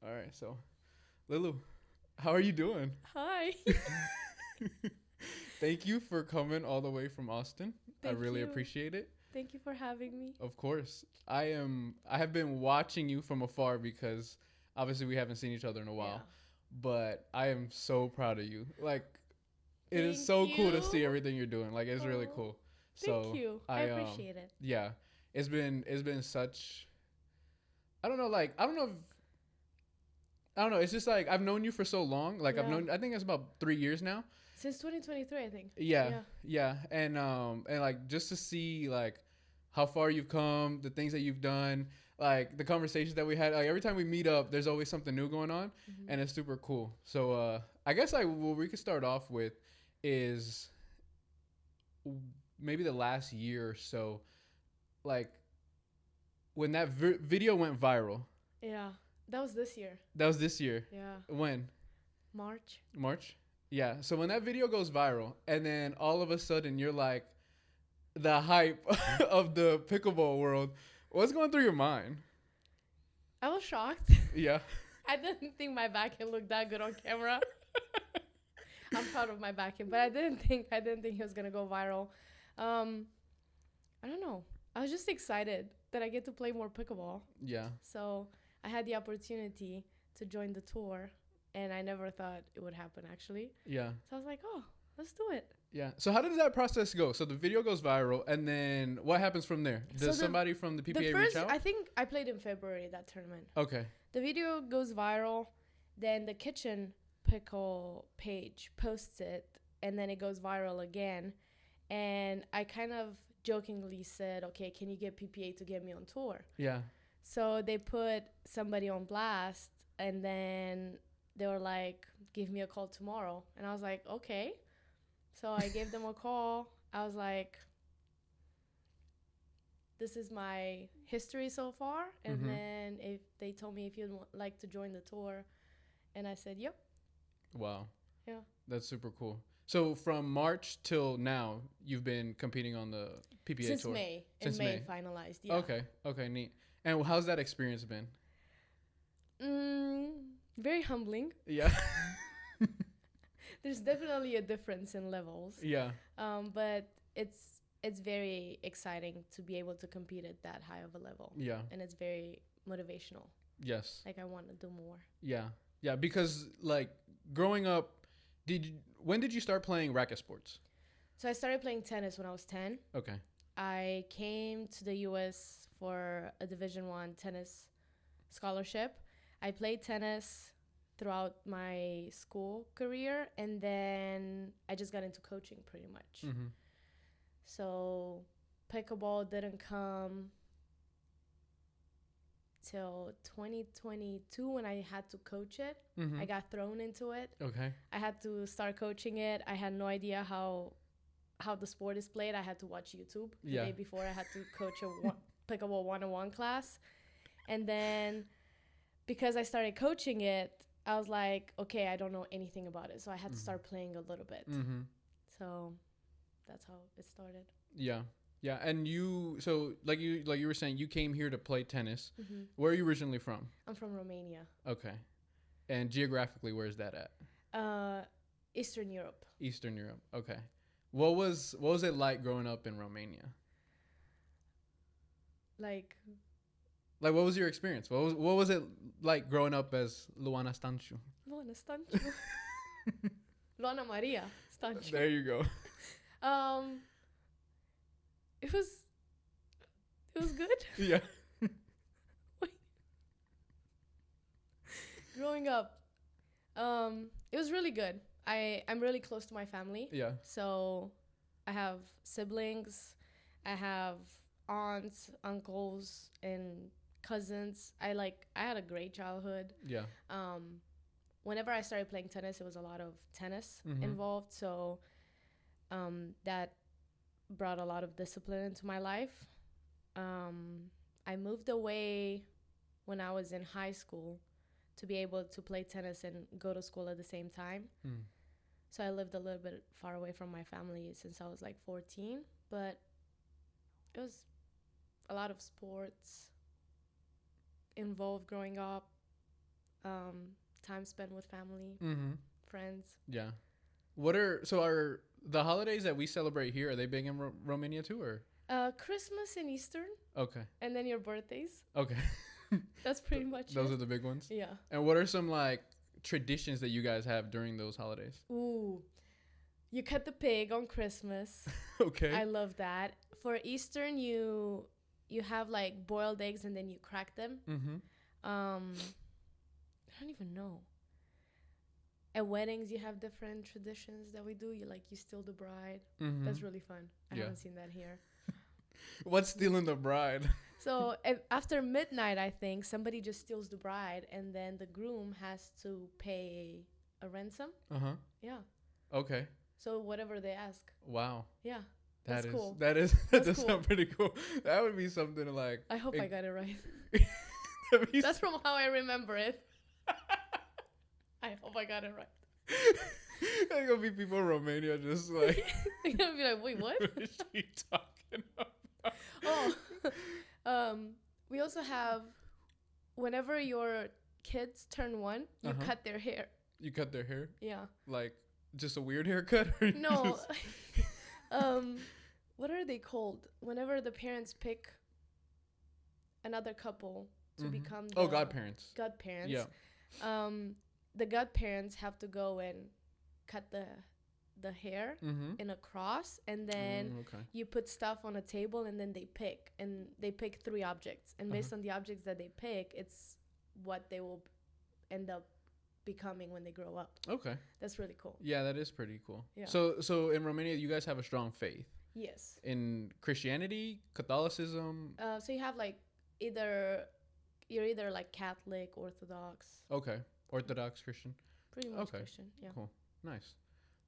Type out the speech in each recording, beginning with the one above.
All right, so Lulu, how are you doing? Hi. Thank you for coming all the way from Austin. I Thank really you. appreciate it. Thank you for having me. Of course. I have been watching you from afar because obviously we haven't seen each other in a Yeah. while. But I am so proud of you. Like it is Thank so cool to see you. everything you're doing. Like it's really Oh, cool. thank So you. I I appreciate it. yeah, it's been such I don't know like I don't know, it's just like I've known you for so long. Like Yeah. I think it's about 3 years now. Since 2023, I think. Yeah, Yeah. yeah, and like just to see like how far you've come, the things that you've done, like the conversations that we had. Like every time we meet up, there's always something new going on, Hmm. and it's super cool. So I guess like what we could start off with is maybe the last year or so, like when that video went viral. Yeah. That was this year. That was this year. Yeah. When March. March. Yeah. So when that video goes viral, and then all of a sudden you're like the hype of the pickleball world. What's going through your mind? I was shocked. Yeah. I didn't think my backhand looked that good on camera. I'm proud of my backhand, but I didn't think it was gonna go viral. Um, I don't know. I was just excited that I get to play more pickleball. Yeah. So I had the opportunity to join the tour, and I never thought it would happen actually. Yeah. So I was like, oh, let's do it. Yeah. So how does that process go? So the video goes viral, and then what happens from there? So Does the somebody from the the PPA reach first, out? I think I played in February that tournament. Okay. The video goes viral, then the kitchen pickle page posts it, and then it goes viral again. And I kind of jokingly said, okay, can you get PPA to get me on tour? Yeah. So they put somebody on blast, and then they were like, give me a call tomorrow. And I was like, okay. So I gave them a call. I was like, this is my history so far. And Mhm. then if they told me if you'd like to join the tour, and I said, yep. Wow. Yeah. That's super cool. So from March till now, you've been competing on the PPA Since tour. May. Since In May, May. finalized. Yeah. Okay. Okay. Neat. And how's that experience been? Mm, very humbling. Yeah. There's definitely a difference in levels. Yeah. But it's very exciting to be able to compete at that high of a level. Yeah. And it's very motivational. Yes. Like I want to do more. Yeah. Yeah. Because like growing up, when did you start playing racket sports? So I started playing tennis when I was 10. Okay. I came to the US for a Division 1 tennis scholarship. I played tennis throughout my school career, and then I just got into coaching pretty much. Mm-hmm. So pickleball didn't come till 2022 when I had to coach it. Mm-hmm. I got thrown into it. Okay. I had to start coaching it. I had no idea how the sport is played. I had to watch YouTube the Yeah. day before. I had to coach a pickleball 1-on-1 class. And then because I started coaching it, I was like, okay, I don't know anything about it. So I had to start playing a little bit. Mm-hmm. So that's how it started. Yeah. Yeah. And so like you were saying, you came here to play tennis. Mm-hmm. Where are you originally from? I'm from Romania, Okay. And geographically, where's that at? Eastern Europe. Eastern Europe. Okay. What was it like growing up in Romania? Like, Like, what was your experience? What was it like growing up as Luana Stanciu? Luana Stanciu. Luana Maria Stanciu. There you go. It was good. Yeah. Growing up, it was really good. I'm really close to my family. Yeah. So I have siblings, I have aunts, uncles, and cousins. I had a great childhood. Yeah. Whenever I started playing tennis, it was a lot of tennis Mhm. involved. So that brought a lot of discipline into my life. I moved away when I was in high school to be able to play tennis and go to school at the same time. Mm. So I lived a little bit far away from my family since I was like 14. But it was a lot of sports involved growing up. time spent with family, Mm-hmm. friends. Yeah. Are the holidays that we celebrate here, are they big in Romania too, or? Christmas and Easter, Okay. and then your birthdays. Okay. That's pretty much Those it. are the big ones. Yeah. And what are some like traditions that you guys have during those holidays? Ooh, you cut the pig on Christmas. Okay. I love that. For Eastern, you have like boiled eggs and then you crack them. Mm-hmm. I don't even know. At weddings, you have different traditions that we do. You steal the bride. Mm-hmm. That's really fun. I Yeah. haven't seen that here. What's stealing the bride? So after midnight, I think somebody just steals the bride, and then the groom has to pay a ransom. Uh-huh. Yeah. Okay. So whatever they ask. Wow. Yeah. That's cool. That That's does cool. sound pretty cool. That would be something like. I hope I got it right. That'd be That's from how I remember it. I hope I got it right. There's gonna be people in Romania just like. They're gonna be like, wait, what? What is she talking about? Oh, we also have, whenever your kids turn 1, you cut their hair. You cut their hair? Yeah. Like just a weird haircut? Or No. What are they called? Whenever the parents pick another couple to become the godparents. Godparents. Yeah. The godparents have to go and cut the hair in a cross, and then you put stuff on a table, and then they pick 3 objects, and based on the objects that they pick, it's what they will end up becoming when they grow up. Okay. That's really cool. Yeah, that is pretty cool. Yeah. So in Romania, you guys have a strong faith. Yes. In Christianity, Catholicism. So you have like you're either like Catholic, Orthodox. Okay. Orthodox Christian. Pretty much Christian. Yeah. Cool. Nice.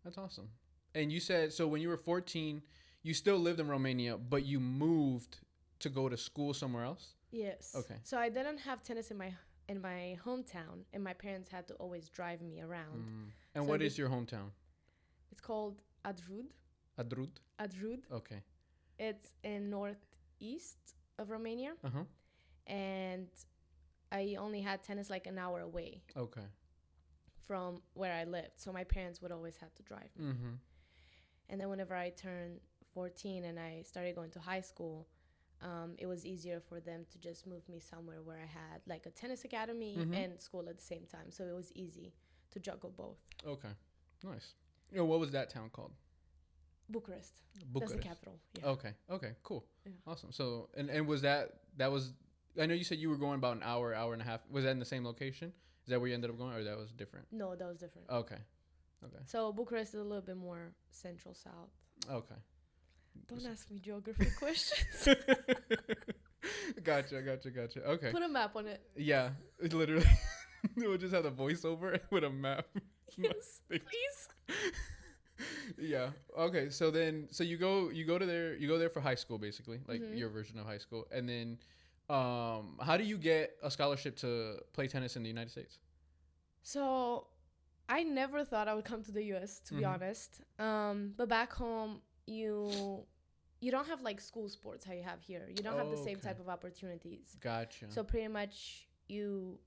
That's awesome. And you said, so when you were 14, you still lived in Romania, but you moved to go to school somewhere else? Yes. Okay. So I didn't have tennis in my hometown, and my parents had to always drive me around. And so what is your hometown? It's called Adrud. Adrud? Adrud. Okay. It's in northeast of Romania. Uh-huh. And I only had tennis like an hour away. Okay. From where I lived. So my parents would always have to drive me. Mm-hmm. And then whenever I turned 14 and I started going to high school, it was easier for them to just move me somewhere where I had like a tennis academy and school at the same time. So it was easy to juggle both. Okay. Nice. You know, what was that town called? Bucharest. Bucharest. That's the capital. Yeah. Okay. Cool. Yeah. Awesome. So, and was that was, I know you said you were going about an hour and a half. Was that in the same location? Is that where you ended up going, or that was different? No, that was different. Okay. So Bucharest is a little bit more central south. Okay. Don't ask me geography questions. Gotcha. Okay. Put a map on it. Yeah, it's literally. We'll just have a voiceover with a map. Yes, please. Yeah. Okay. So you go there for high school, basically, like your version of high school, and then how do you get a scholarship to play tennis in the United States? So I never thought I would come to the US, to be honest. But back home, you don't have like school sports how you have here. You don't have the same type of opportunities. Gotcha. So pretty much you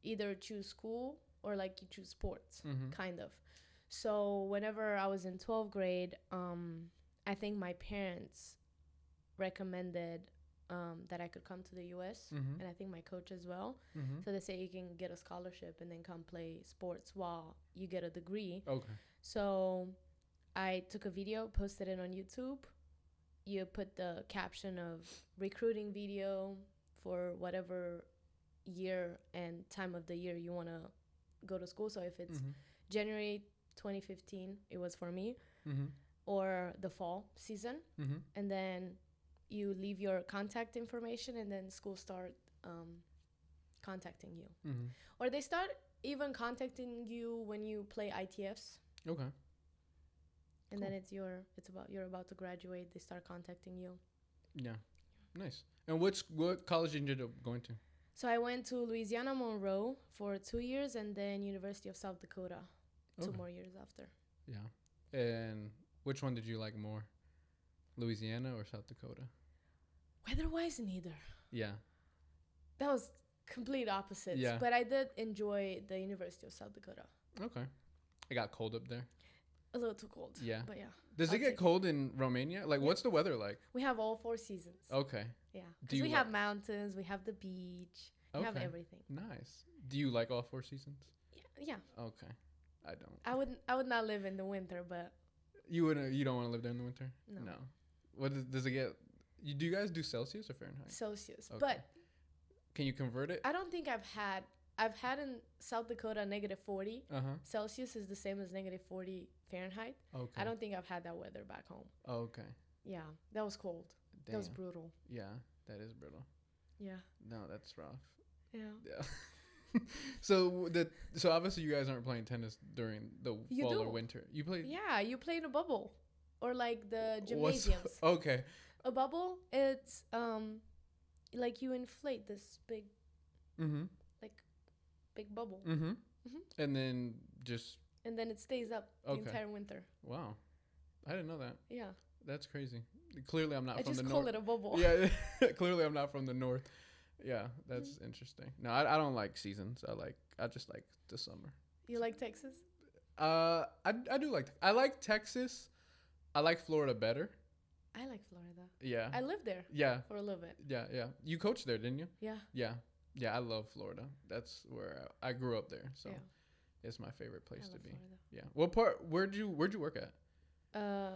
either choose school or like you choose sports, kind of. So whenever I was in 12th grade, I think my parents recommended that I could come to the US, and I think my coach as well. So they say you can get a scholarship and then come play sports while you get a degree. Okay. So I took a video, posted it on YouTube. You put the caption of recruiting video for whatever year and time of the year you want to go to school. So if it's January 2015, it was for me, or the fall season, and then you leave your contact information, and then school start contacting you, or they start even contacting you when you play ITFs. Okay. And then you're about to graduate. They start contacting you. Yeah, nice. And what college did you end up going to? So I went to Louisiana Monroe for 2 years, and then University of South Dakota 2 more years after. Yeah. And which one did you like more, Louisiana or South Dakota? Weather-wise, neither. Yeah. That was complete opposites. Yeah. But I did enjoy the University of South Dakota. Okay. It got cold up there. A little too cold. Yeah. But yeah. Does it get cold in Romania? Like, what's the weather like? We have all 4 seasons. Okay. Yeah. Because we have mountains, we have the beach, we have everything. Nice. Do you like all 4 seasons? Yeah. Okay. I don't. I would not live in the winter, but You wouldn't. You don't want to live there in the winter. No. What does it get? Do you guys do Celsius or Fahrenheit? Celsius. Okay. But can you convert it? I don't think I've had in South Dakota -40. Celsius is the same as -40 Fahrenheit. Okay. I don't think I've had that weather back home. Okay. Yeah, that was cold. Damn. That was brutal. Yeah, that is brutal. Yeah. No, that's rough. Yeah. Yeah. So obviously you guys aren't playing tennis during the fall or winter. You play? Yeah, you play in a bubble, or like the gymnasiums. Okay. A bubble, it's like you inflate this big, big bubble. And then just. And then it stays up the entire winter. Wow, I didn't know that. Yeah. That's crazy. Clearly, I'm not from the north. I just call it a bubble. Yeah, clearly I'm not from the north. Yeah, that's interesting. No, I don't like seasons. I just like the summer. You like Texas? I do like. I like Texas. I like Florida better. I like Florida. Yeah. I lived there. Yeah. For a little bit. Yeah, yeah. You coached there, didn't you? Yeah. Yeah. Yeah, I love Florida. That's where I grew up there, so it's my favorite place to be. Florida. Yeah. What part? Where'd you work at?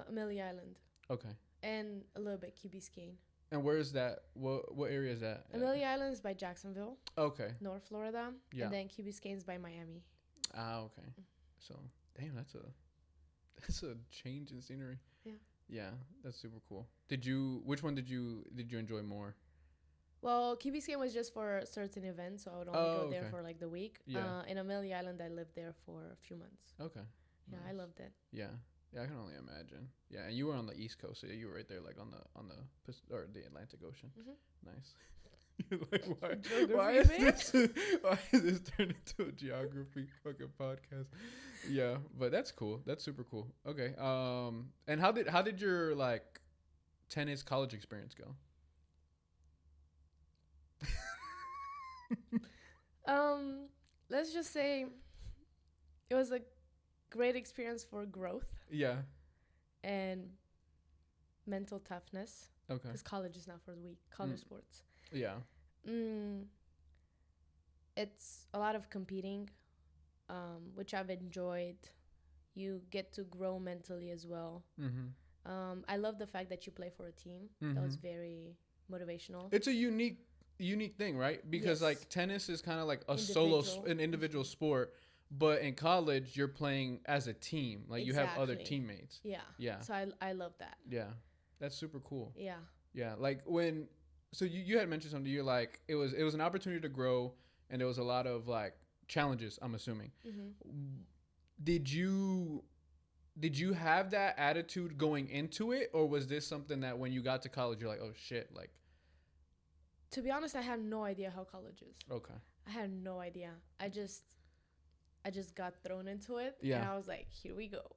Amelia Island. Okay. And a little bit Key Biscayne. And where is that? What area is that? Amelia Island is by Jacksonville. Okay. North Florida. Yeah. And then Key Biscayne is by Miami. Ah, okay. So, damn, that's a change in scenery. Yeah. Yeah, that's super cool. Which one did you enjoy more? Well, Key Biscayne was just for certain events, so I would only go there for like the week. Yeah. In Amelia Island, I lived there for a few months. Okay. Yeah, nice. I loved it. Yeah. Yeah, I can only imagine. Yeah, and you were on the East Coast, so you were right there, like on the Atlantic Ocean. Nice. You're like, why is this turned into a geography fucking podcast? Yeah, but that's cool. That's super cool. Okay. And how did your like tennis college experience go? Let's just say it was a great experience for growth. Yeah. And mental toughness. Okay. Because college is not for the weak. College sports. Yeah. It's a lot of competing, which I've enjoyed. You get to grow mentally as well. I love the fact that you play for a team. That was very motivational. It's a unique thing, right? Because like tennis is kind of like an individual sport, but in college you're playing as a team. Like you have other teammates. Yeah. Yeah. So I love that. Yeah. That's super cool. Yeah. Yeah. Like so you had mentioned something. You're like it was an opportunity to grow, and there was a lot of like challenges. I'm assuming. Did you have that attitude going into it, or was this something that when you got to college you're like, oh shit, like? To be honest, I had no idea how college is. Okay. I had no idea. I just got thrown into it. Yeah. And I was like, here we go.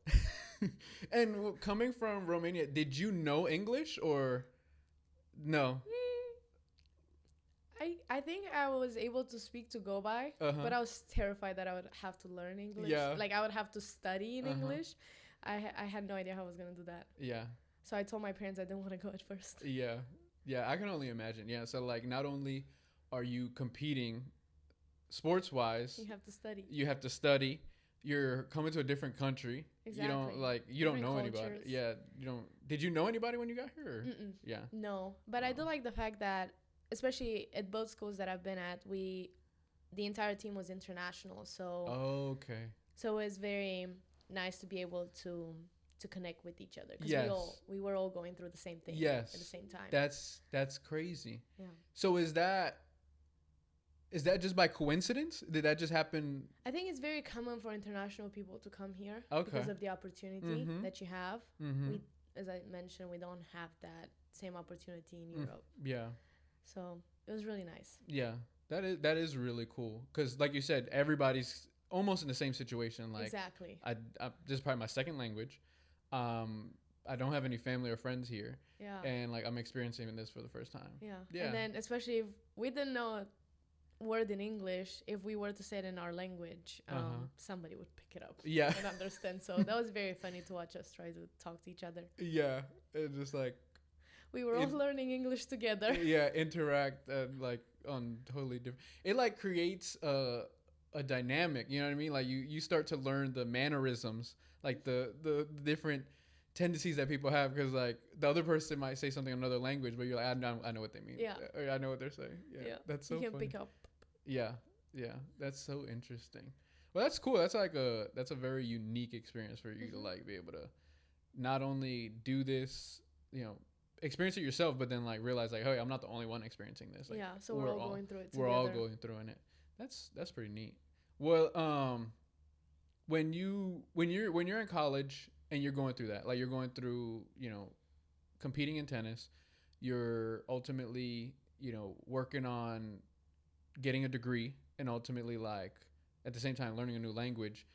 And coming from Romania, did you know English or no? I think I was able to speak to go by, but I was terrified that I would have to learn English. Yeah. Like I would have to study in English. I had no idea how I was going to do that. Yeah. So I told my parents I didn't want to go at first. Yeah. Yeah, I can only imagine. Yeah, so like not only are you competing sports-wise, you have to study. You're coming to a different country. Exactly. You don't know anybody. Yeah, you don't. Did you know anybody when you got here? Yeah. No, but I do like the fact that, especially at both schools that I've been at, the entire team was international. So. Oh, okay. So it was very nice to be able to connect with each other, because we were all going through the same thing at the same time. That's crazy. Yeah. So is that just by coincidence? Did that just happen? I think it's very common for international people to come here because of the opportunity that you have. We, as I mentioned, we don't have that same opportunity in Europe. Yeah. So it was really nice. Yeah, that is really cool, because like you said, everybody's almost in the same situation. Like exactly. This is probably my second language. I don't have any family or friends here. Yeah. And like I'm experiencing this for the first time. Yeah. Yeah. And then especially if we didn't know word in English, if we were to say it in our language, somebody would pick it up and understand. So that was very funny to watch us try to talk to each other. Yeah, it's just like we were all learning English together. Yeah, interact like on totally different. It like creates a dynamic. You know what I mean? Like you start to learn the mannerisms, like the different tendencies that people have, because like the other person might say something in another language, but you're like, I know what they mean. Yeah, or I know what they're saying. Yeah. That's so you can funny. pick up. Yeah, that's so interesting. Well, that's cool. That's a very unique experience for you to like be able to not only do this, experience it yourself, but then like realize like, hey, I'm not the only one experiencing this. Like, so we're all going through it together. We're all going through it. That's pretty neat. Well, when you're in college and you're going through that, like you're going through, competing in tennis, you're ultimately, working on getting a degree, and ultimately like at the same time learning a new language.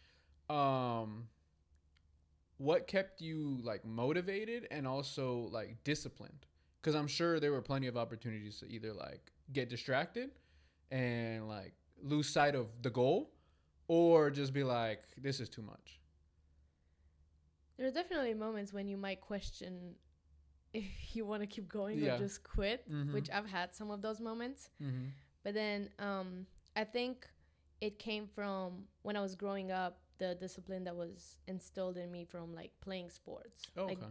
What kept you like motivated and also like disciplined? Because I'm sure there were plenty of opportunities to either like get distracted and like lose sight of the goal, or just be like, this is too much. There are definitely moments when you might question if you want to keep going or just quit, which I've had some of those moments. But then I think it came from when I was growing up, the discipline that was instilled in me from like playing sports. Okay. Like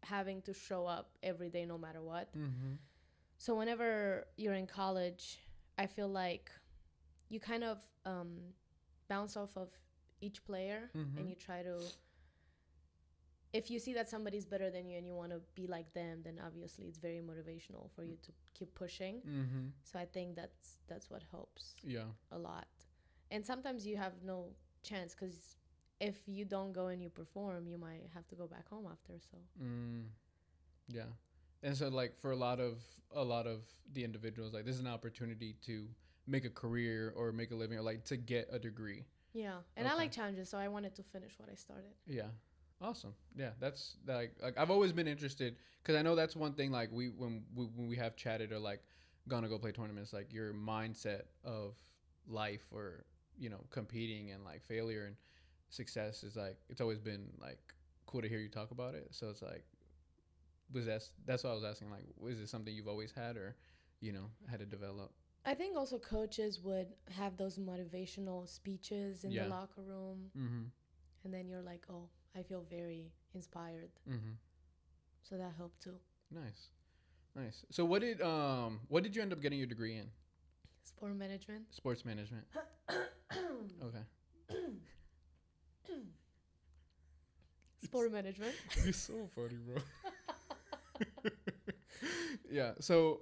having to show up every day no matter what. So whenever you're in college, I feel like you kind of bounce off of each player, and you try to, if you see that somebody's better than you and you want to be like them, then obviously it's very motivational for you to keep pushing. So I think that's what helps a lot. And sometimes you have no chance, because if you don't go and you perform, you might have to go back home after. So yeah. And so like for a lot of the individuals, like this is an opportunity to make a career or make a living, or like to get a degree. Yeah. And I like challenges, so I wanted to finish what I started. Yeah. Awesome. Yeah, that's like I've always been interested, because I know that's one thing, like when we have chatted or like gonna go play tournaments, like your mindset of life, or competing and like failure and success is like, it's always been like cool to hear you talk about it. So it's like, that's what I was asking, like, is it something you've always had, or had to develop? I think also coaches would have those motivational speeches in the locker room, and then you're like, oh, I feel very inspired. So that helped too. Nice. So what did you end up getting your degree in? Sports management. Okay. Sport management. You're so funny, bro. Yeah. So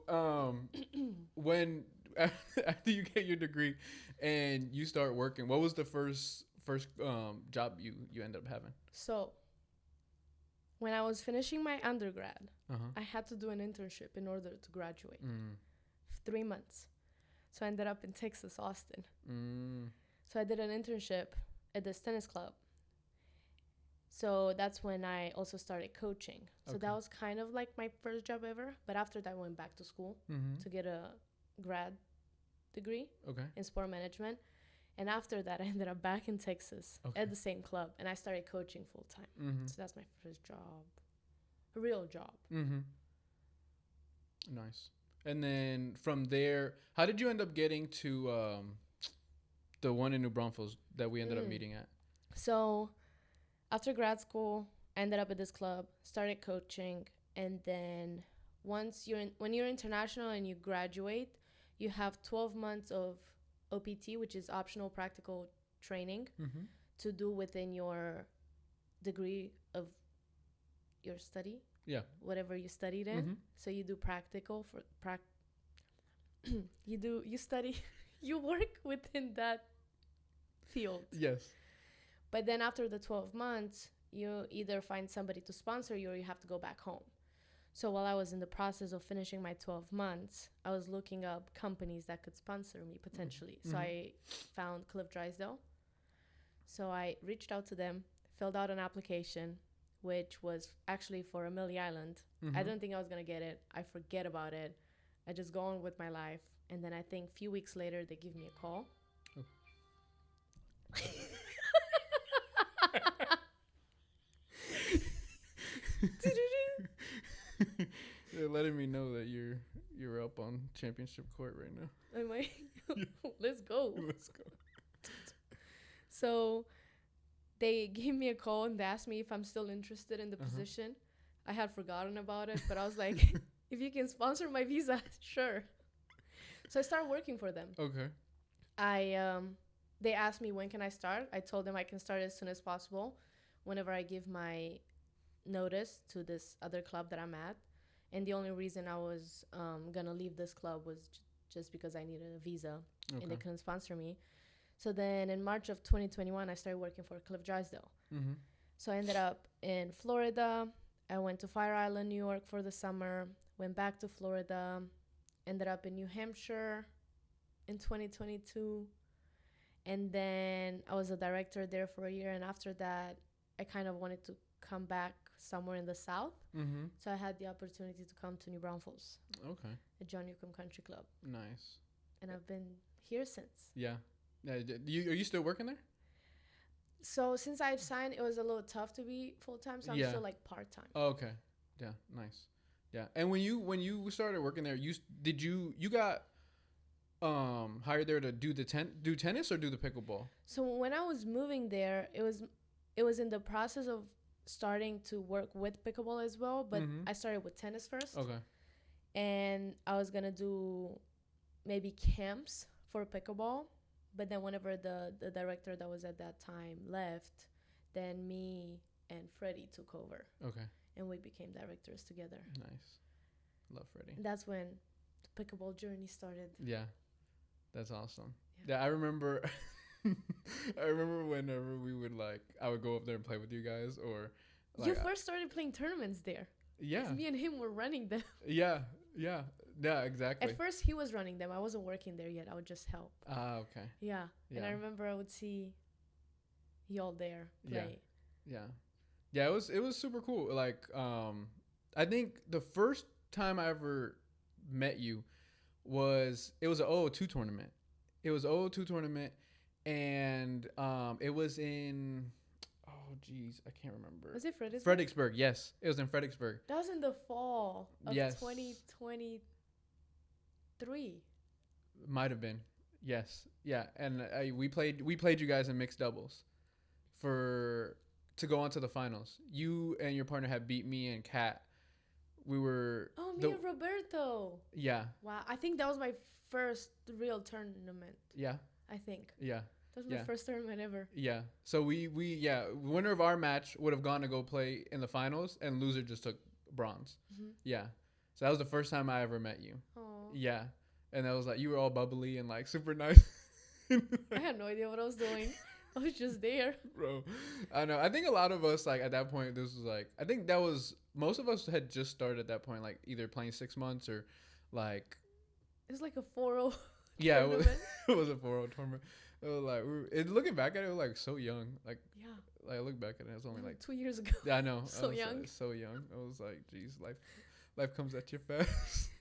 when after you get your degree and you start working, what was the first job you ended up having? So when I was finishing my undergrad, I had to do an internship in order to graduate. 3 months. So I ended up in Texas, Austin. So I did an internship at this tennis club. So that's when I also started coaching. So that was kind of like my first job ever. But after that, I went back to school to get a grad degree in sport management. And after that, I ended up back in Texas at the same club. And I started coaching full time. So that's my first job. A real job. Nice. And then from there, how did you end up getting to the one in New Braunfels that we ended up meeting at? So after grad school, I ended up at this club, started coaching, and then when you're international and you graduate, you have 12 months of OPT, which is optional practical training, to do within your degree of your study. Yeah. Whatever you studied in. So you do practical for you study, you work within that field. Yes. But then after the 12 months, you either find somebody to sponsor you or you have to go back home. So while I was in the process of finishing my 12 months, I was looking up companies that could sponsor me potentially. So I found Cliff Drysdale. So I reached out to them, filled out an application, which was actually for Amelia Island. I didn't think I was going to get it. I forget about it. I just go on with my life. And then I think a few weeks later, they give me a call. Oh. They're letting me know that you're up on championship court right now. Am I? Let's go. Let's go. So they gave me a call and they asked me if I'm still interested in the position. I had forgotten about it, but I was like, if you can sponsor my visa, sure. So I started working for them. Okay. They asked me when can I start. I told them I can start as soon as possible, whenever I give my notice to this other club that I'm at. And the only reason I was gonna leave this club was just because I needed a visa, and they couldn't sponsor me. So then in March of 2021, I started working for Cliff Drysdale. Mm-hmm. So I ended up in Florida. I went to Fire Island, New York for the summer, went back to Florida, ended up in New Hampshire in 2022. And then I was a director there for a year. And after that, I kind of wanted to come back somewhere in the South. Mm-hmm. So I had the opportunity to come to New Braunfels. Okay. At John Newcomb Country Club. Nice. And I've been here since. Yeah. Are you still working there? So since I've signed, it was a little tough to be full-time. So I'm still like part-time. Oh, okay. Yeah. Nice. Yeah. And when you started working there, you got hired there to do tennis or do the pickleball? So when I was moving there, it was in the process of starting to work with pickleball as well, but I started with tennis first. Okay. And I was gonna do maybe camps for pickleball, but then whenever the director that was at that time left, then me and Freddie took over. Okay. And we became directors together. Nice. Love Freddie. And that's when the pickleball journey started. Yeah. That's awesome. Yeah, I remember whenever we would I would go up there and play with you guys, or you first started playing tournaments there. Yeah. Me and him were running them. Yeah, exactly. At first he was running them. I wasn't working there yet. I would just help. Ah, okay. Yeah. And I remember I would see y'all there play. Yeah, it was super cool. I think the first time I ever met you was an 002 tournament. It was 002 tournament, and it was in, I can't remember. Was it Fredericksburg? Fredericksburg, yes. It was in Fredericksburg. That was in the fall of 2023. Might have been. Yes. Yeah, and we played you guys in mixed doubles to go on to the finals. You and your partner had beat me and Kat. We were... Oh, me and Roberto. Yeah. Wow. I think that was my first real tournament. Yeah. I think. Yeah. That was my first tournament ever. Yeah. So winner of our match would have gone to go play in the finals, and loser just took bronze. Mm-hmm. Yeah. So that was the first time I ever met you. Aww. Yeah. And that was you were all bubbly and super nice. I had no idea what I was doing. I was just there. Bro, I know. I think a lot of us, at that point, this was I think that was, most of us had just started at that point, either playing 6 months or It was like a 4-0 yeah, it was a 4-0 tournament. It was looking back at it, it was so young. Yeah. I look back at it, it was only 2 years ago. Yeah, I know. So young. So young. I was geez, life comes at you fast.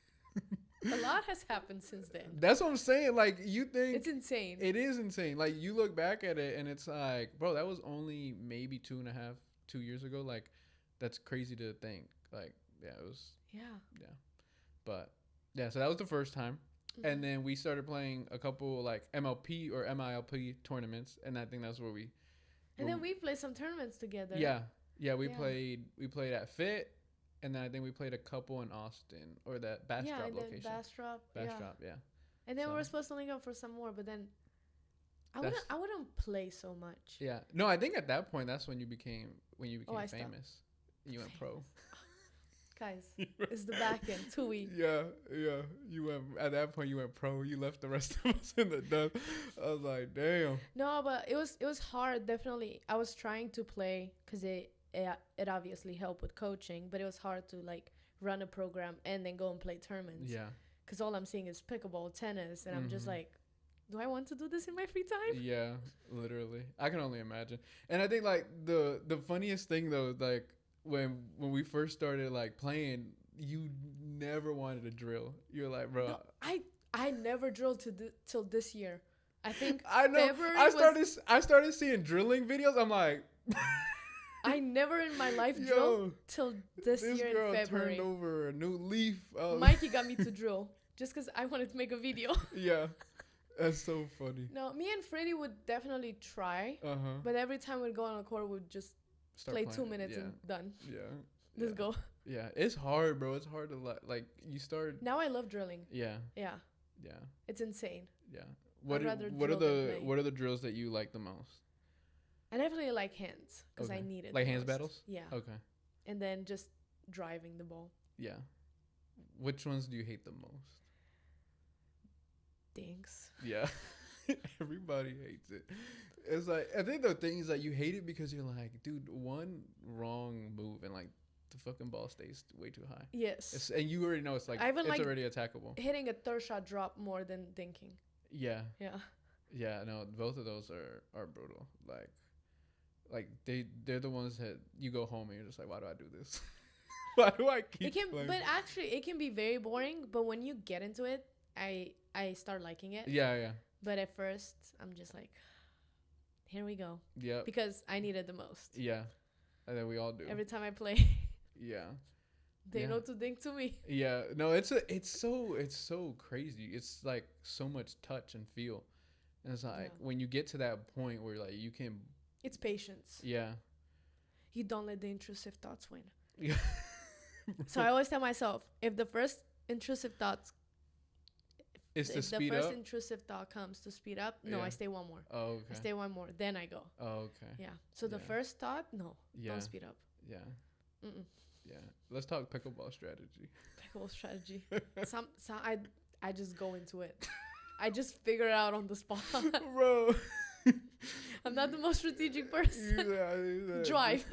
A lot has happened since then. That's what I'm saying. You think... It's insane. It is insane. You look back at it and it's bro, that was only maybe 2 years ago. That's crazy to think. Yeah, it was... Yeah. Yeah. But, yeah, so that was the first time. Mm-hmm. And then we started playing a couple, MLP or MILP tournaments. And I think that's where we... And then we played some tournaments together. Yeah. Yeah, we played at Fit. And then I think we played a couple in Austin, or that Bastrop location. Bastrop, yeah. And then we were supposed to link up for some more, but then I wouldn't play so much. Yeah. No, I think at that point that's when you became famous. Stopped. You went pro. Guys, it's the back end, 2 weeks. Yeah. You went at that point. You went pro. You left the rest of us in the dust. I was like, damn. No, but it was hard. Definitely, I was trying to play because it obviously helped with coaching, but it was hard to run a program and then go and play tournaments. Yeah. Because all I'm seeing is pickleball, tennis, and I'm just do I want to do this in my free time? Yeah, literally. I can only imagine. And I think the funniest thing though, when we first started playing, you never wanted to drill. You're bro. No, I never drilled till this year. I think I know. February I started seeing drilling videos. I'm like, I never in my life drilled till this year in February. This girl turned over a new leaf. Mikey got me to drill just because I wanted to make a video. Yeah, that's so funny. No, me and Freddie would definitely try, Uh-huh. but every time we'd go on a court, we'd just play 2 minutes and done. Yeah. Let's go. Yeah, it's hard, bro. It's hard to like you start. Now I love drilling. Yeah. Yeah. Yeah. It's insane. Yeah. What are the drills that you like the most? I definitely like hands because I need it. Like hands battles? Yeah. Okay. And then just driving the ball. Yeah. Which ones do you hate the most? Dinks. Yeah. Everybody hates it. It's like, I think the thing is that you hate it because you're like, dude, one wrong move and like the fucking ball stays way too high. Yes. And you already know it's like, it's like already attackable. Hitting a third shot drop more than dinking. Yeah. Yeah. Yeah, no, both of those are brutal. Like they're the ones that you go home and you're just like, why do I do this? Why do I keep playing? But actually it can be very boring, but when you get into it, I start liking it. Yeah, yeah. But at first I'm just like, here we go. Yeah. Because I need it the most. Yeah. And then we all do. Every time I play. Yeah. They know to dink to me. Yeah. No, it's so crazy. It's like so much touch and feel. And it's like when you get to that point where like you can. It's patience. Yeah. You don't let the intrusive thoughts win. Yeah. So I always tell myself, if the first intrusive thoughts is to speed up. The first intrusive thought comes to speed up. No, I stay one more. Oh, okay. I stay one more. Then I go. Oh, okay. Yeah. So the first thought, no. Yeah. Don't speed up. Yeah. Mm-mm. Yeah. Let's talk pickleball strategy. Pickleball strategy. I just go into it. I just figure it out on the spot. Bro. I'm not the most strategic person. Drive.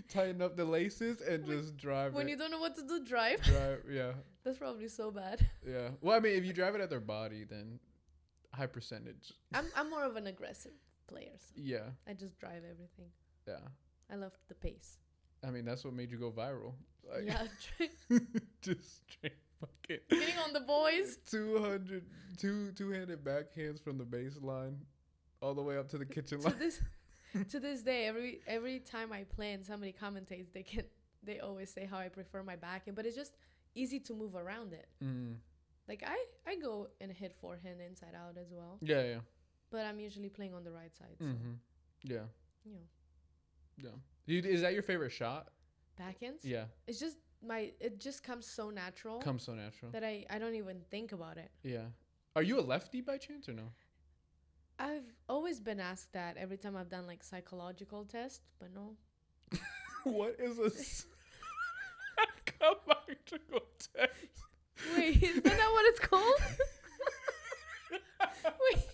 Tighten up the laces and just drive when you don't know what to do, drive. Yeah. That's probably so bad. Yeah. Well, I mean, if you drive it at their body, then high percentage. I'm more of an aggressive player. So yeah. I just drive everything. Yeah. I love the pace. I mean, that's what made you go viral. Like, yeah. Just straight fucking. Getting on the boys. 2handed backhands from the baseline all the way up to the kitchen line. To this day, every time I play and somebody commentates, they always say how I prefer my backhand, but it's just easy to move around it. Mm. Like I go and hit forehand inside out as well. Yeah, yeah. But I'm usually playing on the right side. So. Mm-hmm. Yeah. Yeah. Is that your favorite shot? Backhands? Yeah. It's just it just comes so natural. That I don't even think about it. Yeah. Are you a lefty by chance or no? I've always been asked that every time I've done like psychological tests, but no. What is a psychological test? Wait, isn't that what it's called? Wait,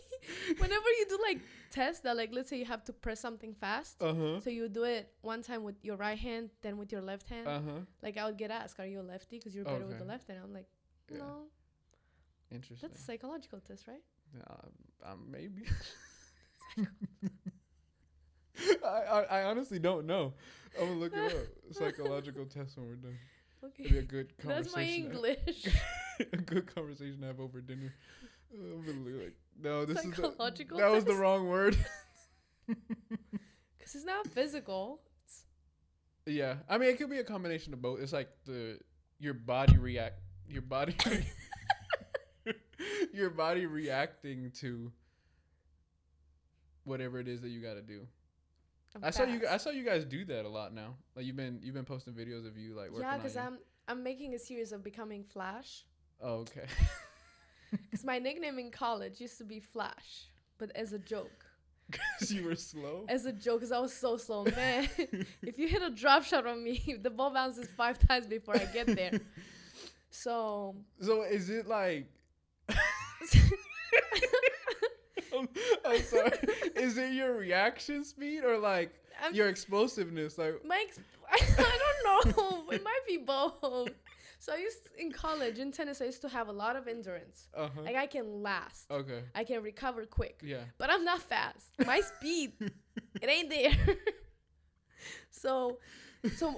whenever you do like tests that like, let's say you have to press something fast. Uh-huh. So you do it one time with your right hand, then with your left hand. Uh-huh. Like I would get asked, are you a lefty? Because you're better with the left hand. I'm like, no. Interesting. That's a psychological test, right? Maybe. I honestly don't know. I'm gonna look it up. Psychological test when we're done. Okay. It'll be a good conversation. That's my English. A good conversation to have over dinner. No, this is that was the wrong word. Because it's not physical. Yeah, I mean it could be a combination of both. It's like your body your body reacting to whatever it is that you got to do. I saw you guys do that a lot now. Like you've been posting videos of you like working on it. Yeah, because I'm making a series of becoming Flash. Oh, okay. Because my nickname in college used to be Flash, but as a joke. Because you were slow? As a joke, because I was so slow. Man, if you hit a drop shot on me, the ball bounces 5 times before I get there. So is it like... I'm sorry. Is it your reaction speed or like your explosiveness? Like I don't know. It might be both. So in college, in tennis, I used to have a lot of endurance. Uh-huh. Like I can last. Okay. I can recover quick. Yeah. But I'm not fast. My speed, it ain't there. So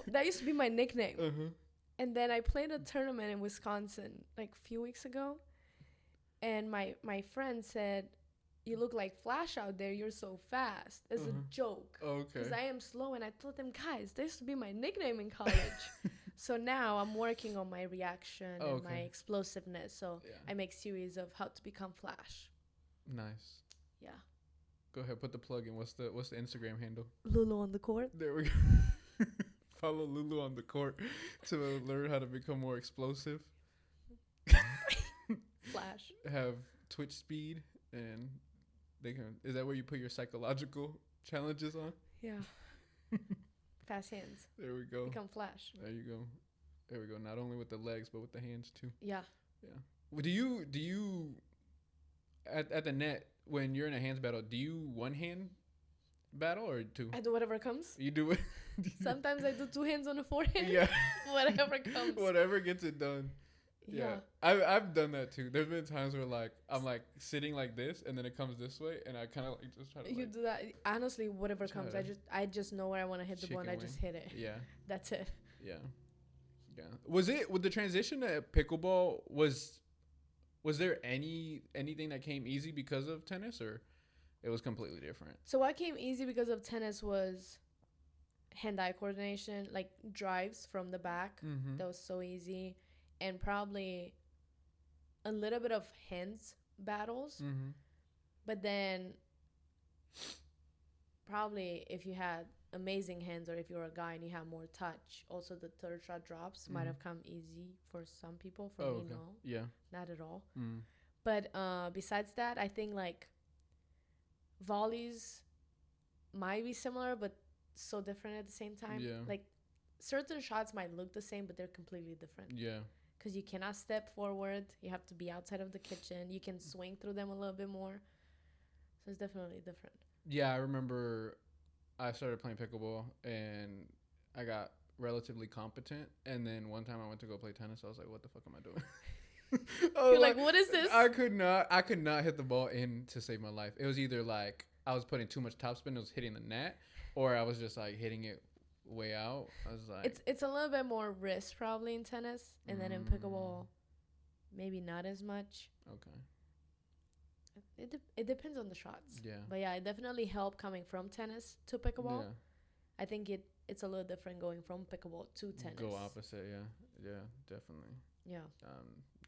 that used to be my nickname. Uh-huh. And then I played a tournament in Wisconsin like a few weeks ago. And my friend said, "You look like Flash out there. You're so fast." As a joke. Okay. Because I am slow, and I told them, guys, this used to be my nickname in college. So now I'm working on my reaction and my explosiveness. So I make series of how to become Flash. Nice. Yeah. Go ahead, put the plug in. What's the Instagram handle? Lulu on the court. There we go. Follow Lulu on the court to learn how to become more explosive. Flash. Have Twitch speed, and they can. Is that where you put your psychological challenges on? Yeah. Fast hands. There we go. Become Flash. There you go. There we go. Not only with the legs, but with the hands too. Yeah. Yeah. Well, do you at the net when you're in a hands battle? Do you one hand battle or two? I do whatever comes. You do it. Sometimes I do two hands on the forehead. Yeah. Whatever comes. Whatever gets it done. Yeah. I've done that too. There's been times where like I'm like sitting like this and then it comes this way and I kind of like just try to. You do that. Honestly, whatever comes. I just know where I want to hit the ball and I just hit it. Yeah. That's it. Yeah. Yeah. Was it with the transition to pickleball? Was there anything that came easy because of tennis, or it was completely different? So what came easy because of tennis was hand-eye coordination, like drives from the back. Mm-hmm. That was so easy, and probably a little bit of hands battles. Mm-hmm. But then probably if you had amazing hands, or if you're a guy and you have more touch, also the third shot drops might have come easy for some people. For me, no. Yeah. Not at all. Mm. But besides that, I think like volleys might be similar, but so different at the same time. Yeah. Like certain shots might look the same, but they're completely different. Yeah. Because you cannot step forward. You have to be outside of the kitchen. You can swing through them a little bit more. So it's definitely different. Yeah, I remember I started playing pickleball and I got relatively competent. And then one time I went to go play tennis. I was like, what the fuck am I doing? You're like, what is this? I could not hit the ball in to save my life. It was either like I was putting too much topspin, it was hitting the net, or I was just like hitting it way out. I was like, it's a little bit more risk probably in tennis, and then in pickleball, maybe not as much. Okay. It depends on the shots. Yeah. But yeah, it definitely helped coming from tennis to pickleball. Yeah. I think it's a little different going from pickleball to tennis. Go opposite, yeah, definitely. Yeah.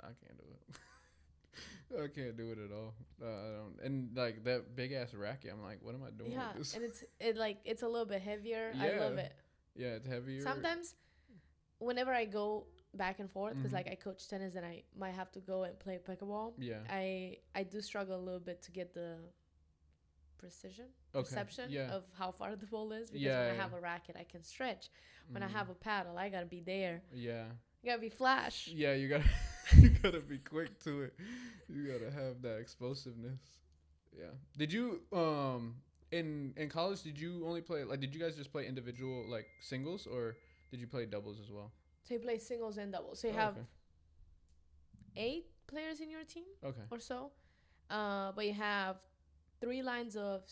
I can't do it. I can't do it at all. I don't. And like that big ass racket, I'm like, what am I doing? Yeah, with this? and it's a little bit heavier. Yeah. I love it. Yeah, it's heavier. Sometimes, whenever I go back and forth, because like I coach tennis and I might have to go and play pickleball. Yeah. I do struggle a little bit to get the perception of how far the ball is, because when I have a racket I can stretch. When I have a paddle, I gotta be there. Yeah. You gotta be flash. Yeah, you gotta be quick to it. You gotta have that explosiveness. Yeah. Did you in college did you only play did you guys just play individual like singles, or did you play doubles as well? So you play singles and doubles. So you have 8 players in your team. Okay. Or so. But you have 3 lines of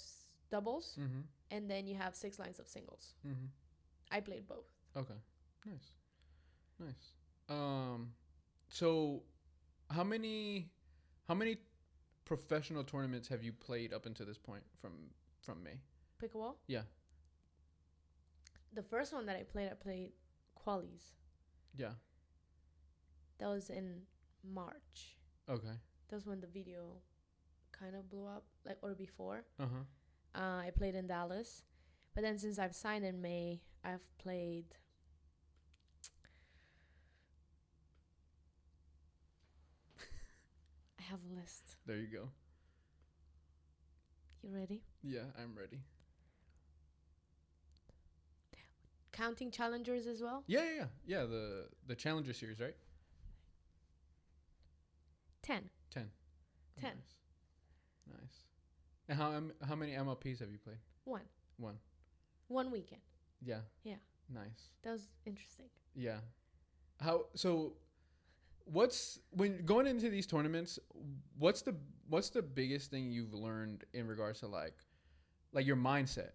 doubles, and then you have 6 lines of singles. I played both. Okay. Nice. So how many professional tournaments have you played up until this point from May? Pickleball? Yeah. The first one that I played qualies. Yeah. That was in March. Okay. That's when the video kind of blew up, or before. Uh-huh. I played in Dallas. But then since I've signed in May, I've played... I have a list. There you go. You ready? Yeah, I'm ready. Counting challengers as well? Yeah. The Challenger series, right? 10. 10. 10. Nice. And how many MLPs have you played? 1. 1 weekend. Yeah. Yeah. Nice. That was interesting. Yeah. When going into these tournaments, what's the biggest thing you've learned in regards to like your mindset?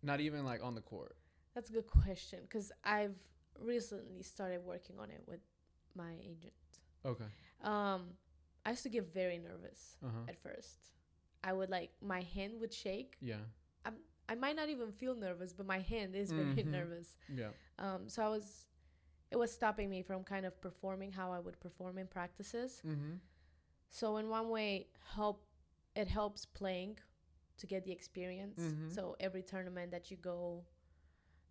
Not even like on the court. That's a good question, because I've recently started working on it with my agent. Okay. I used to get very nervous at first. I would like, my hand would shake. Yeah. I might not even feel nervous, but my hand is very nervous. Yeah. So it was stopping me from kind of performing how I would perform in practices. So in one way, it helps playing to get the experience. So every tournament that you go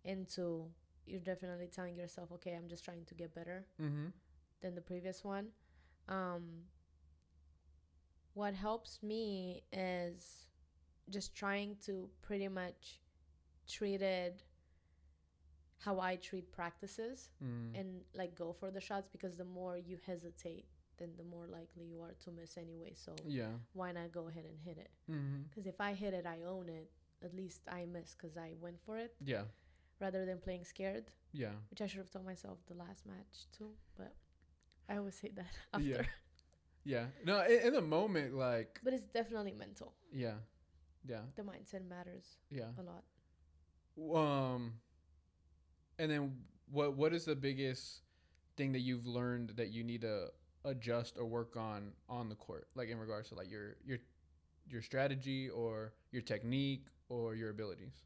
into, you're definitely telling yourself, okay, I'm just trying to get better than the previous one. What helps me is just trying to pretty much treat it how I treat practices and like go for the shots, because the more you hesitate, then the more likely you are to miss anyway. So why not go ahead and hit it? Because if I hit it, I own it. At least I miss because I went for it. Yeah. Rather than playing scared. Yeah. Which I should have told myself the last match too, but I always say that after. Yeah. Yeah. No, in the moment, like. But it's definitely mental. Yeah. Yeah. The mindset matters. Yeah. A lot. And then what is the biggest thing that you've learned that you need to adjust or work on the court, like in regards to like your strategy or your technique or your abilities?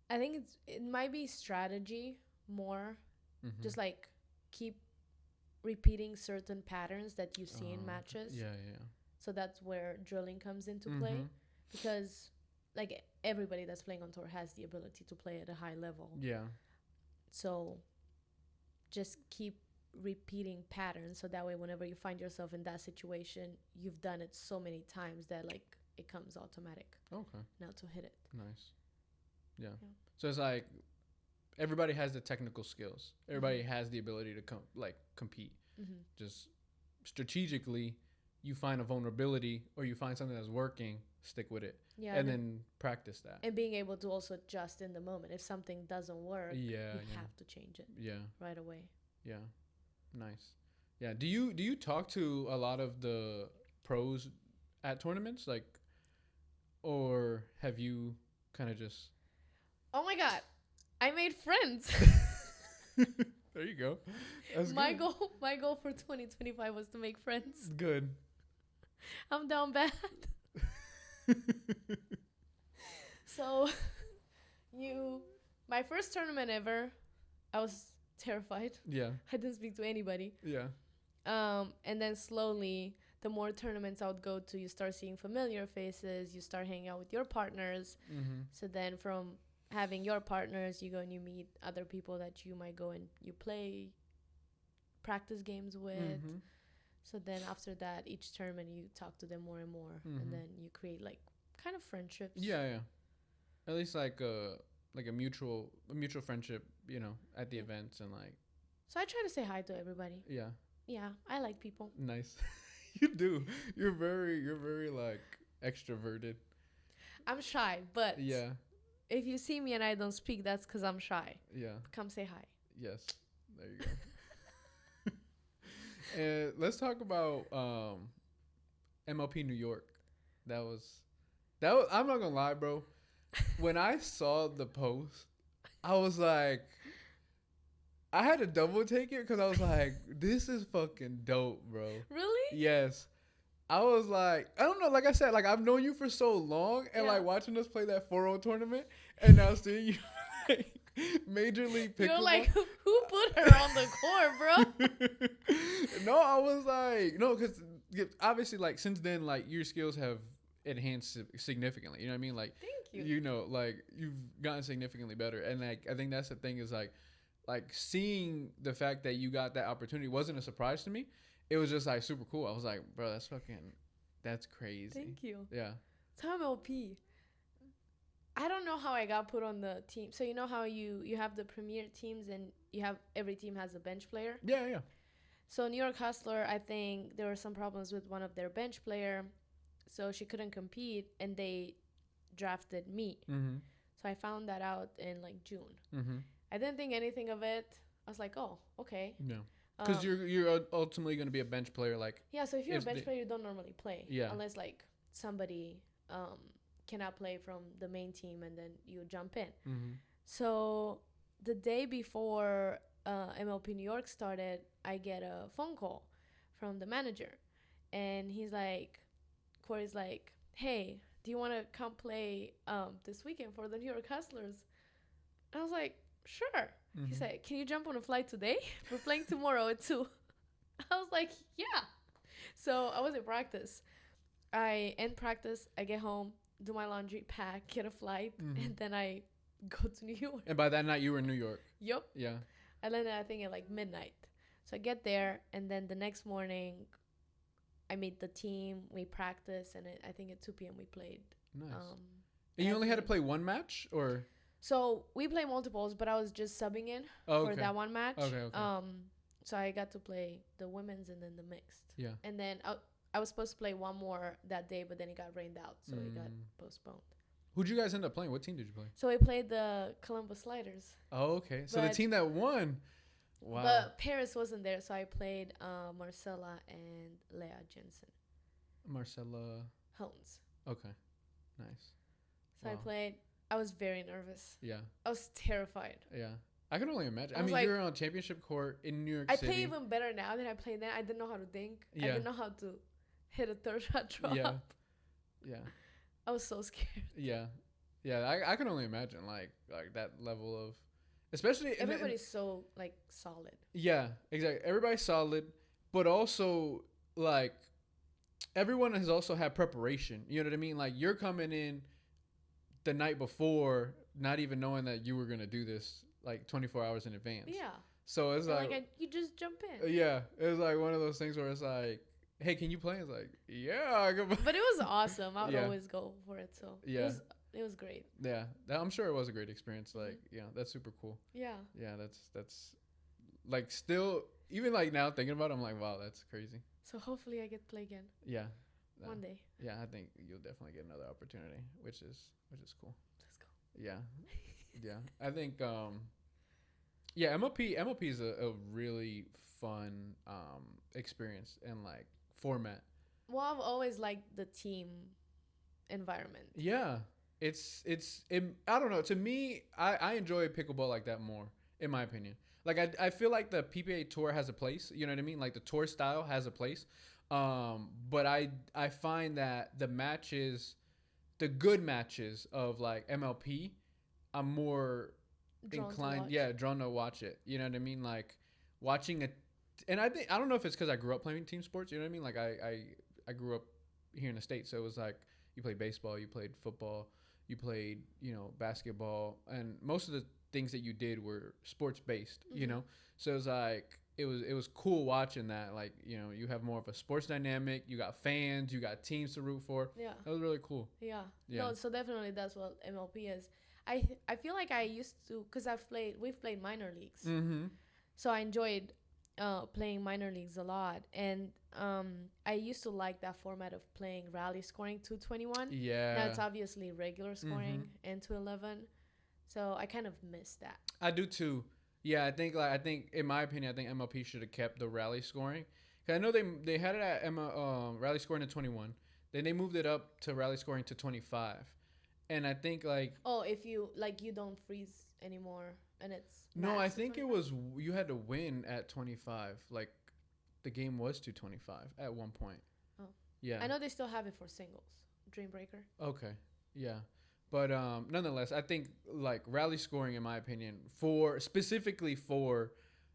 I think it might be strategy more. Just like keep repeating certain patterns that you see in matches. Yeah. So that's where drilling comes into play, because like everybody that's playing on tour has the ability to play at a high level. Yeah. So just keep repeating patterns, so that way whenever you find yourself in that situation, you've done it so many times that like it comes automatic. Okay. Now to hit it. Nice. Yeah. So it's like everybody has the technical skills. Everybody has the ability to compete. Just strategically, you find a vulnerability or you find something that's working, stick with it. Yeah. And then practice that. And being able to also adjust in the moment. If something doesn't work, you have to change it. Yeah. Right away. Yeah. Nice. Yeah. Do you talk to a lot of the pros at tournaments, like, or have you kind of just? Oh my God, I made friends. There you go. That's my good. My goal for 2025 was to make friends. Good. I'm down bad. So, my first tournament ever, I was terrified. Yeah. I didn't speak to anybody. Yeah. And then slowly, the more tournaments I would go to, you start seeing familiar faces. You start hanging out with your partners. So then from having your partners, you go and you meet other people that you might go and you play practice games with. So then after that, each tournament you talk to them more and more, and then you create like kind of friendships. Yeah. At least like a mutual friendship, at the events and like. So I try to say hi to everybody. Yeah. Yeah, I like people. Nice. You do. You're very like extroverted. I'm shy, but yeah. If you see me and I don't speak, that's because I'm shy. Yeah. Come say hi. Yes. There you go. And let's talk about MLP New York. That was I'm not gonna lie, bro. When I saw the post, I was like, I had to double take it because I was like, this is fucking dope, bro. Really? Yes. I was like, I don't know, like I said, like I've known you for so long, and like watching us play that 4-0 tournament, and now seeing you like Major League Pickleball. You're like, who put her on the court, bro? No, I was like, no, because obviously, like since then, like your skills have enhanced significantly. You know what I mean? Like, thank you. Like you've gotten significantly better, and like I think that's the thing is like seeing the fact that you got that opportunity wasn't a surprise to me. It was just like super cool. I was like, bro, that's crazy. Thank you. Yeah. So MLP. I don't know how I got put on the team. So you know how you have the premier teams and every team has a bench player? Yeah. So New York Hustler, I think there were some problems with one of their bench player. So she couldn't compete and they drafted me. So I found that out in like June. I didn't think anything of it. I was like, oh, okay. Yeah. Because you're ultimately going to be a bench player, like. Yeah, so if you're a bench player, you don't normally play. Yeah. Unless like somebody cannot play from the main team, and then you jump in. So the day before MLP New York started, I get a phone call from the manager, and Corey's like, "Hey, do you want to come play this weekend for the New York Hustlers?" And I was like, "Sure." Mm-hmm. He said, "Can you jump on a flight today? We're playing tomorrow at 2." I was like, "Yeah." So I was in practice. I end practice, I get home, do my laundry, pack, get a flight, and then I go to New York. And by that night, you were in New York? Yep. Yeah. I landed, I think, at like midnight. So I get there, and then the next morning, I meet the team, we practice, and I think at 2 p.m. we played. Nice. And you only had to play one match, or? So we play multiples, but I was just subbing in for that one match. Okay. So I got to play the women's and then the mixed. Yeah. And then I was supposed to play one more that day, but then it got rained out, so it got postponed. Who'd you guys end up playing? What team did you play? So we played the Columbus Sliders. Oh, okay. So the team that won. Wow. But Paris wasn't there, so I played Marcella and Leah Jensen. Marcella Holmes. Okay. Nice. So I played. I was very nervous. Yeah. I was terrified. Yeah. I can only imagine. I mean, you're on championship court in New York City. I play even better now than I played then. I didn't know how to think. Yeah. I didn't know how to hit a third shot drop. Yeah. I was so scared. Yeah. I can only imagine like that level of, especially everybody's so like solid. Yeah, exactly. Everybody's solid, but also like everyone has also had preparation. You know what I mean? Like you're coming in the night before, not even knowing that you were gonna do this like 24 hours in advance. Yeah. So it's you just jump in. Yeah, it's like one of those things where it's like, hey, can you play? It's like, yeah. But it was awesome. I would always go for it. So yeah, it was great. Yeah, I'm sure it was a great experience. Like, that's super cool. Yeah. Yeah, that's like still even like now thinking about it, I'm like, wow, that's crazy. So hopefully I get to play again. Yeah. One day. Yeah, I think you'll definitely get another opportunity, which is cool. Let's go. Yeah. Yeah. I think yeah, MLP is a really fun experience and like format. Well, I've always liked the team environment. Yeah. It's I don't know. To me, I enjoy pickleball like that more, in my opinion. Like I feel like the PPA Tour has a place. You know what I mean? Like the tour style has a place. But I find that the good matches of like MLP, I'm more drawn to watch it. You know what I mean? Like watching and I don't know if it's because I grew up playing team sports. You know what I mean? Like I grew up here in the States, so it was like you played baseball, you played football, you played basketball, and most of the things that you did were sports based. Mm-hmm. So it was like it was cool watching that. Like you have more of a sports dynamic. You got fans, you got teams to root for. Yeah, that was really cool. Yeah. No, so definitely that's what MLP is. I feel like I used to, because we've played minor leagues. Mm-hmm. So I enjoyed playing minor leagues a lot, and I used to like that format of playing rally scoring 221. Yeah. Now it's obviously regular scoring and 211. So I kind of miss that. I do too. Yeah, I think in my opinion, I think MLP should have kept the rally scoring. Cause I know they had it at rally scoring to 21. Then they moved it up to rally scoring to 25. And I think like if you don't freeze anymore and it's no, I think it was you had to win at 25. Like the game was 225 at one point. Oh. Yeah. I know they still have it for singles. Dream Breaker. Okay. Yeah. But nonetheless, I think like rally scoring, in my opinion, specifically for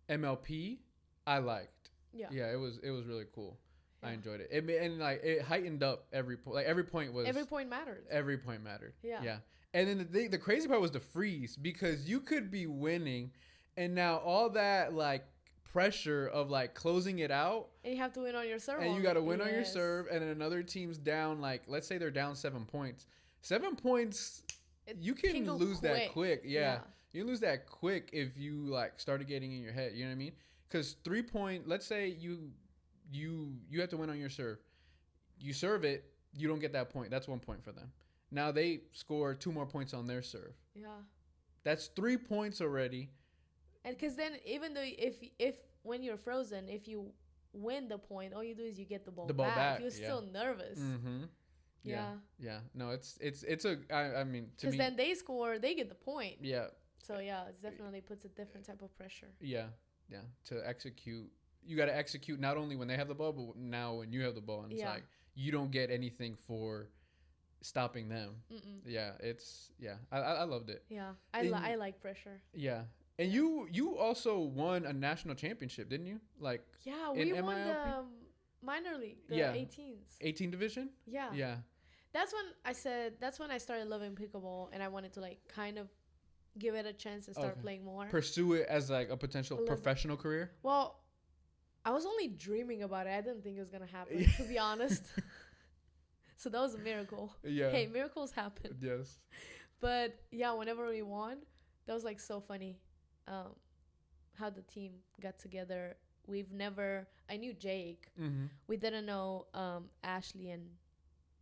MLP, I liked. Yeah. Yeah, it was really cool. Yeah. I enjoyed it. And like it heightened up every point. Like every point mattered. Every point mattered. Yeah. Yeah. And then the crazy part was the freeze, because you could be winning, and now all that like pressure of like closing it out, and you have to win on your serve. And you got to win on your serve, and then another team's down. Like let's say they're down 7 points. 7 points, you can lose that quick. Yeah. You lose that quick if you like started getting in your head. You know what I mean? Because 3 point. Let's say you have to win on your serve. You serve it, you don't get that point. That's 1 point for them. Now they score 2 more points on their serve. Yeah. That's 3 points already. And because then even though if when you're frozen, if you win the point, all you do is you get the ball back. You're still nervous. Mm-hmm. Yeah. No, it's I mean, because then they score, they get the point. Yeah. So yeah, it definitely puts a different type of pressure. Yeah, yeah. To execute, you got to execute not only when they have the ball, but now when you have the ball, and it's like you don't get anything for stopping them. Yeah, it's I loved it. Yeah, I like pressure. Yeah, and you also won a national championship, didn't you? Like we won the minor league, the 18s. 18 division. Yeah. Yeah. That's when I started loving pickleball, and I wanted to like kind of give it a chance and start playing more. Pursue it as like a potential professional career. Well, I was only dreaming about it. I didn't think it was gonna happen, to be honest. So that was a miracle. Yeah. Hey, miracles happen. Yes. But yeah, whenever we won, that was like so funny. How the team got together. I knew Jake. Mm-hmm. We didn't know Ashley and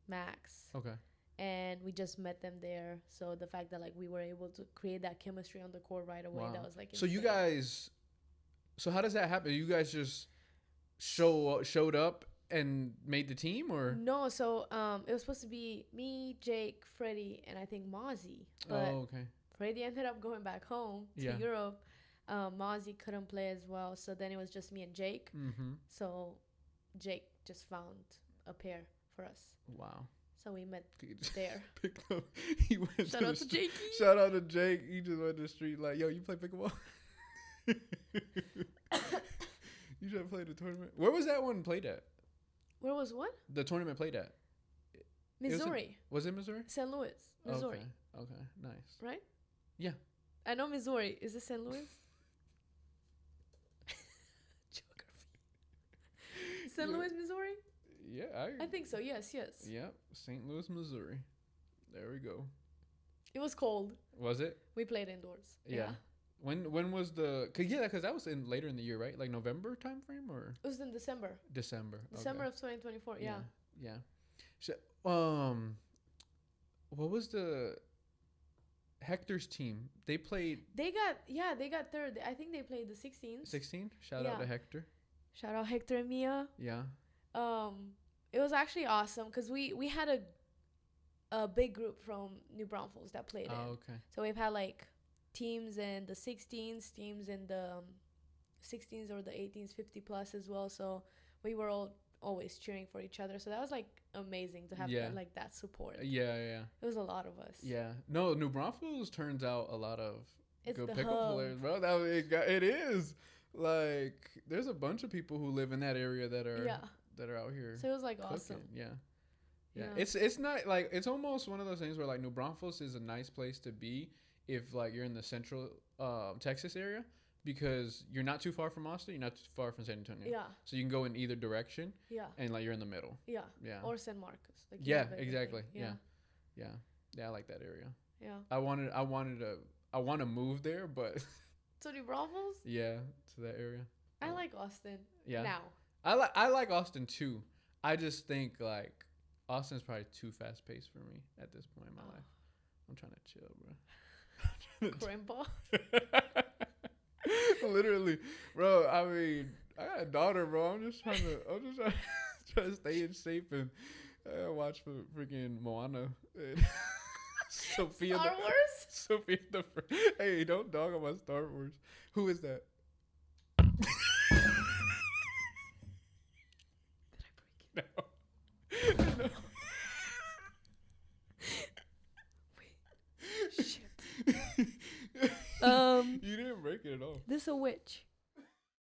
Max. Okay. And we just met them there. So the fact that like we were able to create that chemistry on the court right away, that was like insane. So you guys, so how does that happen? You guys just showed up and made the team, or no? So it was supposed to be me, Jake, Freddie, and I think Mozzie. But okay. Freddie ended up going back home to Europe. Mozzie couldn't play as well, so then it was just me and Jake. Mm-hmm. So Jake just found a pair for us. Wow. So we met there. He went Shout out to Jakey. Shout out to Jake. He just went to the street like, yo, you play pickleball? You should have played the tournament. Where was that one played at? Where was what? The tournament played at? Missouri. Was it Missouri? St. Louis, Missouri. Okay, nice. Right? Yeah. I know Missouri. Is it St. Louis? Geography. St. Louis, Missouri? Yeah, I think so. Yes. Yep, St. Louis, Missouri. There we go. It was cold. Was it? We played indoors. Yeah. When was the? Cause that was in later in the year, right? Like November time frame, or it was in December. December of 2024. Yeah. So, what was the Hector's team? They played. They got third. I think they played the 16s. 16. Shout out to Hector. Shout out Hector and Mia. Yeah. It was actually awesome because we had a big group from New Braunfels that played in. Okay. So we've had like teams in the 16s, teams in the 16s or the 18s, 50 plus as well. So we were all always cheering for each other. So that was like amazing to have that support. Yeah. It was a lot of us. Yeah. No, New Braunfels turns out a lot of good pickle players, bro. It is. Like, there's a bunch of people who live in that area that are out here. So it was like cooking. awesome. Yeah. It's not like, it's almost one of those things where like New Braunfels is a nice place to be if like you're in the central Texas area, because you're not too far from Austin, you're not too far from San Antonio. Yeah. So you can go in either direction. Yeah. And like you're in the middle. Yeah. Yeah. Or San Marcos. Like exactly. Yeah, I like that area. Yeah. I want to move there, but to New Braunfels? Yeah, to that area. I like Austin. Yeah. Now. I like Austin too. I just think like Austin's probably too fast paced for me at this point in my life. I'm trying to chill, bro. Grandpa. Literally, bro. I mean, I got a daughter, bro. I'm just trying to stay in shape and watch freaking Moana. Sophia. Star Wars. Sophia the. Hey, don't dog on my Star Wars. Who is that? Did I break it? No. Wait. Shit. You didn't break it at all. This is a witch.